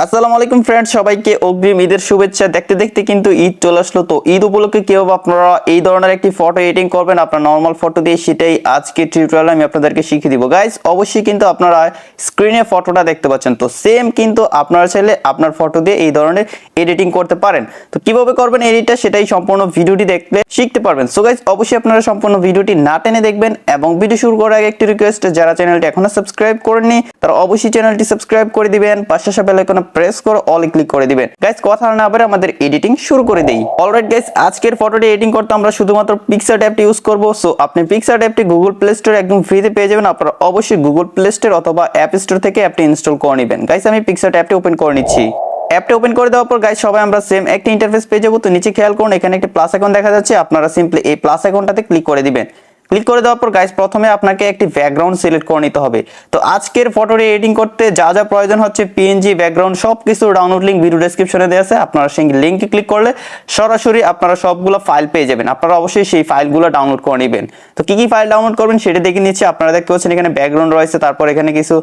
আসসালামু আলাইকুম ফ্রেন্ডস, সবাইকে অগ্রিম ঈদের শুভেচ্ছা। দেখতে দেখতে কিন্তু ঈদ চলে আসলো। তো ঈদ উপলক্ষে কিভাবে আপনারা এই ধরনের একটি ফটো এডিটিং করবেন আপনার নর্মাল ফটো দিয়ে, সেটাই আজকে টিউটোরিয়ালে আমি আপনাদেরকে শিখিয়ে দিব। গাইস, অবশ্যই কিন্তু আপনারা স্ক্রিনে ফটোটা দেখতে পাচ্ছেন, তো সেম কিন্তু আপনারা চাইলে আপনার ফটো দিয়ে এই ধরনের এডিটিং করতে পারেন। তো কিভাবে করবেন এডিটটা, সেটাই সম্পূর্ণ ভিডিওটি দেখলে শিখতে পারবেন। সো গাইস, অবশ্যই আপনারা সম্পূর্ণ ভিডিওটি না টেনে দেখবেন। এবং ভিডিও শুরু করার আগে একটি রিকোয়েস্ট, যারা চ্যানেলটি এখনো সাবস্ক্রাইব করেননি তারা অবশ্যই চ্যানেলটি সাবস্ক্রাইব করে দিবেন, পাশে আসা বেল আইকনে প্রেস করে অল ক্লিক করে দিবেন। গাইস, কথা না বলে আমাদের এডিটিং শুরু করে দেই। অলরাইট গাইস, আজকের ফটোটি এডিটিং করতে আমরা শুধুমাত্র পিক্সার্ট অ্যাপটি ইউজ করব। সো আপনি পিক্সার্ট অ্যাপটি গুগল প্লে স্টোরে একদম ফ্রিতে পেয়ে যাবেন। আপনারা অবশ্যই গুগল প্লে স্টোর অথবা অ্যাপ স্টোর থেকে অ্যাপটি ইনস্টল করে নেবেন। গাইস, আমি পিক্সার্ট অ্যাপটি ওপেন করে নিচ্ছি। অ্যাপটি ওপেন করে দেওয়ার পর গাইস সবাই আমরা সেম একটা ইন্টারফেস পেয়ে যাবো। তো নিচে খেয়াল করুন, এখানে একটি প্লাস আইকন দেখা যাচ্ছে। আপনারা সিম্পলি এই প্লাস আইকনটাতে ক্লিক করে দিবেন। ক্লিক করে দেওয়ার পর গাইস প্রথমে আপনাকে একটি ব্যাকগ্রাউন্ড সিলেক্ট করে নিতে হবে। তো আজকের ফটোটি এডিটিং করতে যা যা প্রয়োজন হচ্ছে, পিএনজি, ব্যাকগ্রাউন্ড, সবকিছু ডাউনলোড লিংক ভিডিও ডেসক্রিপশনে দেওয়া আছে। আপনারা সেই লিংকে ক্লিক করলে সরাসরি আপনারা সবগুলো ফাইল পেয়ে যাবেন। আপনারা অবশ্যই সেই ফাইলগুলো ডাউনলোড করে নেবেন। তো কি কি ফাইল ডাউনলোড করবেন সেটা দেখে নিচ্ছি। আপনারা দেখতে পাচ্ছেন এখানে ব্যাকগ্রাউন্ড রয়েছে, তারপর এখানে কিছু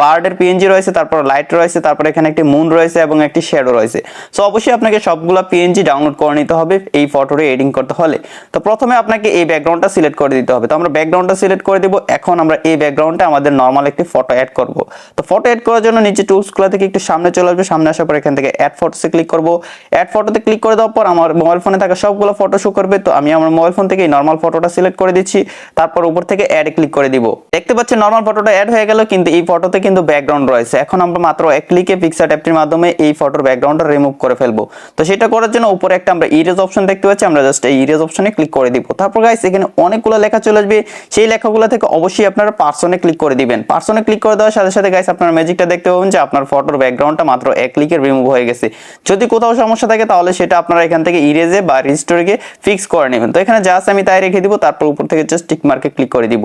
বার্ডের পিএনজি রয়েছে, তারপর লাইট রয়েছে, তারপর এখানে একটি মুন রয়েছে এবং একটি শ্যাডো রয়েছে। সো অবশ্যই আপনাকে সবগুলো পিএনজি ডাউনলোড করে নিতে হবে এই ফটোটি এডিটিং করতে হলে। তো প্রথমে আপনাকে এই ব্যাকগ্রাউন্ডটা সিলেক্ট করে দিতে হবে। তো আমরা ব্যাকগ্রাউন্ডটা সিলেক্ট করে দিব। এখন আমরা এই ব্যাকগ্রাউন্ডে আমাদের নরমাল একটি ফটো অ্যাড করব। তো ফটো অ্যাড করার জন্য নিচে টুলসগুলো থেকে একটু সামনে চলে আসবে। সামনে আসার পর এখান থেকে অ্যাড ফটোসে ক্লিক করব। অ্যাড ফটোতে ক্লিক করে দেওয়ার পর আমার মোবাইল ফোনে থাকা সবগুলো ফটো শো করবে। তো আমি আমার মোবাইল ফোন থেকে এই নরমাল ফটোটা সিলেক্ট করে দিচ্ছি। তারপর উপর থেকে অ্যাডে ক্লিক করে দিব। দেখতে পাচ্ছেন নরমাল ফটোটা অ্যাড হয়ে গেল, কিন্তু এই ফটোতে কিন্তু ব্যাকগ্রাউন্ড রয়েছে। এখন আমরা মাত্র এক ক্লিকে পিক্সার্ট অ্যাপটির মাধ্যমে এই ফটোর ব্যাকগ্রাউন্ডটা রিমুভ করে ফেলবো। তো সেটা করার জন্য উপরে একটা আমরা ইরেজ অপশন দেখতে পাচ্ছি, আমরা জাস্ট এই ইরেজ অপশনে ক্লিক করে দিব। তারপর গাইস এখানে অনেকগুলো লেখা চলে আসবে। সেই লেখাগুলো থেকে অবশ্যই আপনারা পার্সনে ক্লিক করে দিবেন। পার্সনে ক্লিক করে দেওয়ার সাথে সাথে গাইস আপনারা ম্যাজিকটা দেখতে পাবেন যে আপনার ফটোর ব্যাকগ্রাউন্ডটা মাত্র এক ক্লিকে রিমুভ হয়ে গেছে। যদি কোথাও সমস্যা থাকে তাহলে সেটা আপনারা এখান থেকে ইরেজে বা রিস্টোরে গিয়ে ফিক্স করে নেবেন। তো এখানে জাস্ট আমি তাই রেখে দিব, তারপর উপর থেকে জাস্ট টিক মার্কে ক্লিক করে দিব।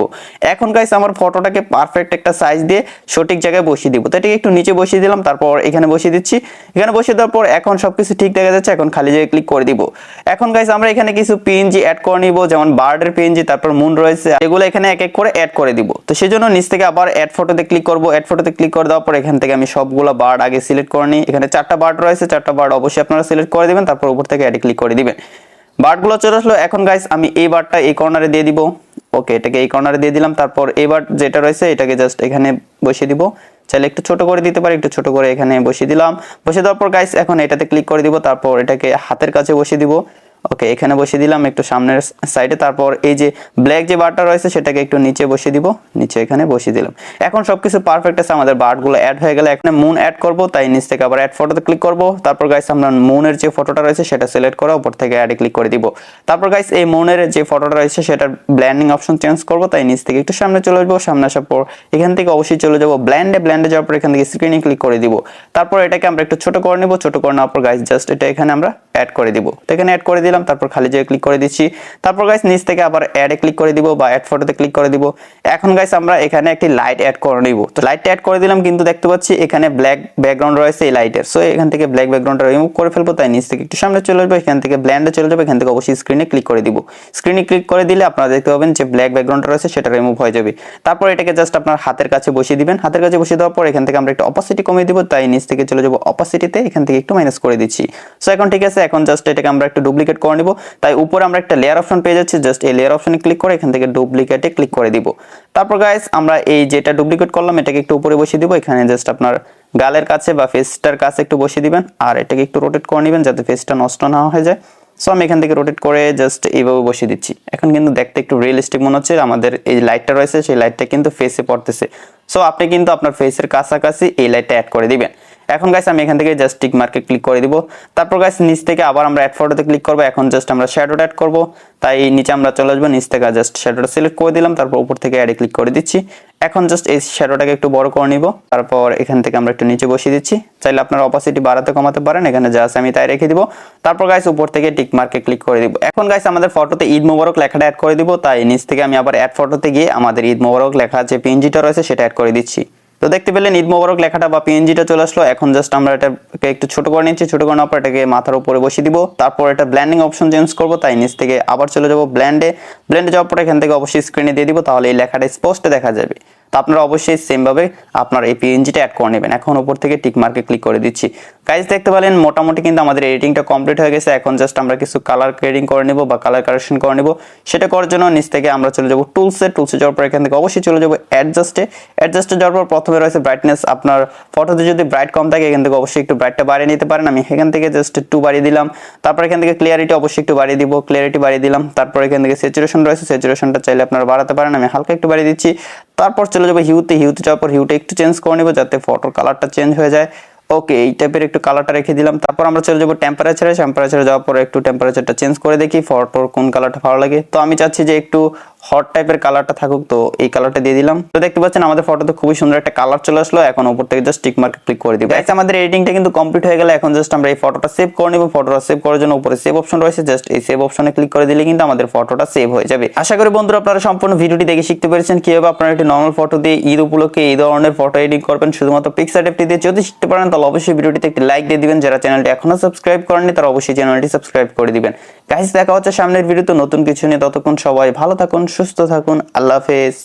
এখন গাইস আমার ফটোটাকে পারফেক্ট একটা সাইজ দিয়ে সঠিক জায়গায় বসিয়ে দিব। তো এটাকে একটু নিচে বসিয়ে দিলাম, তারপর এখানে বসিয়ে দিচ্ছি। এখানে বসিয়ে দেওয়ার পর এখন সবকিছু ঠিক দেখা যাচ্ছে। এখন খালি জায়গায় ক্লিক করে দিব। এখন গাইস আমরা এখানে কিছু পিএনজি অ্যাড করে নিব, যেমন বার্ডের পিএনজি, তারপর মুন রয়েছে, এগুলো এখানে এক এক করে অ্যাড করে দিব। তো সেজন্য নিচ থেকে আবার অ্যাড ফটোতে ক্লিক করব। অ্যাড ফটোতে ক্লিক করে দেওয়ার পর এখান থেকে আমি সবগুলো বার্ড আগে সিলেক্ট করে নিই। এখানে 4টা বার্ড রয়েছে, 4টা বার্ড অবশ্যই আপনারা সিলেক্ট করে দিবেন। তারপর উপর থেকে অ্যাডে ক্লিক করে দিবেন। বার্ডগুলো চলে আসলো। এখন গাইস আমি এই বার্ডটা এই কর্নারে দিয়ে দিব। ওকে, এটাকে এই কর্নারে দিয়ে দিলাম। তারপর এই বার্ড যেটা রয়েছে এটাকে জাস্ট এখানে বসিয়ে দিব। চাইলে একটু ছোট করে দিতে পারি, একটু ছোট করে এখানে বসিয়ে দিলাম। বসিয়ে দেওয়ার পর গাইস এখন এটাতে ক্লিক করে দিব। তারপর এটাকে হাতের কাছে বসিয়ে দিব। ওকে, এখানে বসিয়ে দিলাম একটু সামনের সাইডে। তারপর এই যে ব্ল্যাক যে বারটা রয়েছে সেটাকে একটু নিচে বসিয়ে দিব, নিচে এখানে বসিয়ে দিলাম। এখন সবকিছু পারফেক্ট আছে, আমাদের বারগুলো অ্যাড হয়ে গেলে এখানে মুন অ্যাড করব। তাই নিচ থেকে আবার অ্যাড ফটোতে ক্লিক করব। তারপর গাইস আমরা মুনের যে ফটোটা রয়েছে সেটা সিলেক্ট করে উপর থেকে অ্যাডে ক্লিক করে দিব। তারপর গাইস এই মুনের যে ফটোটা রয়েছে সেটার ব্ল্যান্ডিং অপশন চেঞ্জ করব। তাই নিচ থেকে একটু সামনে চলে আসবো। সামনে আসার পর এখান থেকে অবশ্যই চলে যাব ব্ল্যান্ডে যাওয়ার পর এখান থেকে স্ক্রিনে ক্লিক করে দিব। তারপর এটাকে আমরা একটু ছোট করে নিব। ছোট করে নেওয়ার পর গাইস জাস্ট এটা এখানে আমরা অ্যাড করে দিব। তো এখানে অ্যাড করে দিলাম, তারপর খালি জায়গায় ক্লিক করে দিচ্ছি। তারপর গাইস নিচ থেকে আবার অ্যাডে ক্লিক করে দিব বা অ্যাড ফটোতে ক্লিক করে দিব। এখন গাইস আমরা এখানে একটি লাইট অ্যাড করে নিব। তো লাইটটা অ্যাড করে দিলাম, কিন্তু দেখতে পাচ্ছি এখানে ব্ল্যাক ব্যাকগ্রাউন্ড রয়েছে এই লাইটের। সো এখান থেকে ব্ল্যাক ব্যাকগ্রাউন্ডটা রিমুভ করে ফেলবো। তাই নিচ থেকে একটু সামনে চলে আসবো, এখান থেকে ব্ল্যান্ডে চলে যাবো। এখান থেকে অবশ্যই স্ক্রিনে ক্লিক করে দিব। স্ক্রিনে ক্লিক করে দিলে আপনারা দেখতে পাবেন যে ব্ল্যাক ব্যাকগ্রাউন্ডটা রয়েছে সেটা রিমুভ হয়ে যাবে। তারপর এটাকে জাস্ট আপনার হাতের কাছে বসিয়ে দিবেন। হাতের কাছে বসিয়ে দেওয়ার পর এখান থেকে আমরা একটু অপাসিটি কমিয়ে দিব। তাই নিচ থেকে চলে যাবো অপাসিটিতে, এখান থেকে একটু মাইনাস করে দিচ্ছি। সো এখন ঠিক আছে। এখন জাস্ট এটাকে আমরা একটু ডুপ্লিকেট করে নিব। তাই উপরে আমরা একটা লেয়ার অপশন পেয়ে যাচ্ছি, জাস্ট এই লেয়ার অপশনে ক্লিক করে এখান থেকে ডুপ্লিকেটে ক্লিক করে দিব। তারপর গাইস আমরা এই যেটা ডুপ্লিকেট করলাম এটাকে একটু উপরে বসিয়ে দিব। এখানে জাস্ট আপনার গালের কাছে বা ফেসটার কাছে একটু বসিয়ে দিবেন, আর এটাকে একটু রোটেট করে নেবেন যাতে ফেসটা নষ্ট না হয়ে যায়। সো আমি এখান থেকে রোটেট করে জাস্ট এইভাবে বসিয়ে দিচ্ছি। এখন কিন্তু দেখতে একটু রিয়েলিস্টিক মনে হচ্ছে। আমাদের এই লাইটটা রয়েছে সেই লাইটটা কিন্তু ফেসে পড়তেছে। সো আপনি কিন্তু আপনার ফেসের কাছাকাছি এই লাইটটা অ্যাড করে দিবেন। এখন গাইস আমি এখান থেকে জাস্ট টিক মার্কে ক্লিক করে দিব। তারপর গাইস নিচ থেকে আবার আমরা অ্যাড ফটোতে ক্লিক করব। এখন জাস্ট আমরা শ্যাডোটা অ্যাড করব। তাই নিচে আমরা চলে আসবো, নিচ থেকে জাস্ট শ্যাডোটা সিলেক্ট করে দিলাম। তারপর উপর থেকে অ্যাডে ক্লিক করে দিচ্ছি। এখন জাস্ট এই শ্যাডোটাকে একটু বড় করে নিব। তারপর এখান থেকে আমরা একটু নিচে বসিয়ে দিচ্ছি। চাইলে আপনারা অপাসিটি বাড়াতে কমাতে পারেন, এখানে জাস্ট আমি তাই রেখে দিব। তারপর গাইস উপর থেকে টিক মার্কে ক্লিক করে দিব। এখন গাইস আমাদের ফটোতে ঈদ মোবারক লেখাটা অ্যাড করে দিব। তাই নিচ থেকে আমি আবার অ্যাড ফটোতে গিয়ে আমাদের ঈদ মোবারক লেখা যে পিএনজিটা রয়েছে সেটা অ্যাড করে দিচ্ছি। তো দেখতে পেলেন ঈদ মোবারক লেখাটা বা পিএনজিটা চলে আসলো। এখন জাস্ট আমরা এটাকে একটু ছোট করে নিচ্ছি। ছোট করে নেওয়ার পর এটাকে মাথার উপরে বসিয়ে দিব। তারপর এটা ব্ল্যান্ডিং অপশন চেঞ্জ করব। তাই নিচ থেকে আবার চলে যাব ব্ল্যান্ডে যাওয়ার পর এখান থেকে অবশ্যই স্ক্রিনে দিয়ে দিব, তাহলে এই লেখাটা স্পষ্ট দেখা যাবে। তো আপনারা অবশ্যই সেম ভাবে আপনার এই পিএনজিটা অ্যাড করে নেবেন। এখন উপর থেকে টিক মার্কে ক্লিক করে দিচ্ছি। গাইস দেখতে পেলেন মোটামুটি কিন্তু আমাদের এডিটিংটা কমপ্লিট হয়ে গেছে। এখন জাস্ট আমরা কিছু কালার গ্রেডিং করে নেব বা কালার কারেকশন করে নেব। সেটা করার জন্য নিচ থেকে আমরা চলে যাব টুলসে যাওয়ার পর এখান থেকে অবশ্যই চলে যাব অ্যাডজাস্টে যাওয়ার পর প্রথমে রয়েছে ব্রাইটনেস। আপনার ফটোতে যদি ব্রাইট কম থাকে এখান থেকে অবশ্যই একটু ব্রাইটটা বাড়িয়ে নিতে পারেন। আমি এখান থেকে জাস্ট একটু বাড়িয়ে দিলাম। তারপর এখান থেকে ক্লিয়ারিটি অবশ্যই একটু বাড়িয়ে দিব, ক্লিয়ারিটি বাড়িয়ে দিলাম। তারপর এখান থেকে স্যাচুরেশন রয়েছে, স্যাচুরেশনটা চাইলে আপনারা বাড়াতে পারেন, আমি হালকা একটু বাড়িয়ে দিচ্ছি। তারপর চলে যাবো হিউতে যাওয়ার পর হিউটা একটু চেঞ্জ করে নেব যাতে ফটোর কালারটা চেঞ্জ হয়ে যায়। ওকে, এই টাইপের একটু কালারটা রেখে দিলাম। তারপর আমরা চলে যাবো টেম্পারেচারে যাওয়ার পর একটু টেম্পারেচারটা চেঞ্জ করে দেখি ফটোর কোন কালারটা ভালো লাগে। তো আমি চাচ্ছি যে একটু হট টাইপের কালারটা থাকুক, তো এই কালারটা দিয়ে দিলাম। তো দেখতে পাচ্ছেন আমাদের ফটোতে খুবই সুন্দর একটা কালার চলে আসলো। এখন উপর থেকে জাস্ট টিক মার্কে ক্লিক করে দিব। গাইস আমাদের এডিটিংটা কিন্তু কমপ্লিট হয়ে গেল। এখন জাস্ট আমরা এই ফটোটা সেভ করে নিব। ফটোটা সেভ করার জন্য উপরে সেভ অপশন রয়েছে, জাস্ট এই সেভ অপশনে ক্লিক করে দিলে কিন্তু আমাদের ফটোটা সেভ হয়ে যাবে। আশা করি বন্ধুরা আপনারা সম্পূর্ণ ভিডিওটি দেখে শিখতে পেরেছেন কিভাবে আপনারা একটি নরমাল ফটো দিয়ে ঈদ উপলক্ষে এই ধরনের ফটো এডিট করবেন শুধুমাত্র পিক্সার্ট অ্যাপটি দিয়ে। যদি শিখতে পারেন তাহলে অবশ্যই ভিডিওটিতে একটি লাইক দিয়ে দিবেন। যারা চ্যানেলটি এখনো সাবস্ক্রাইব করেননি তারা অবশ্যই চ্যানেলটি সাবস্ক্রাইব করে দিবেন। গাইস দেখা হচ্ছে সামনের ভিডিওতে নতুন কিছু নিয়ে। ততক্ষণ সবাই ভালো থাকুন, সুস্থ থাকুন, আল্লাহ হাফেজ।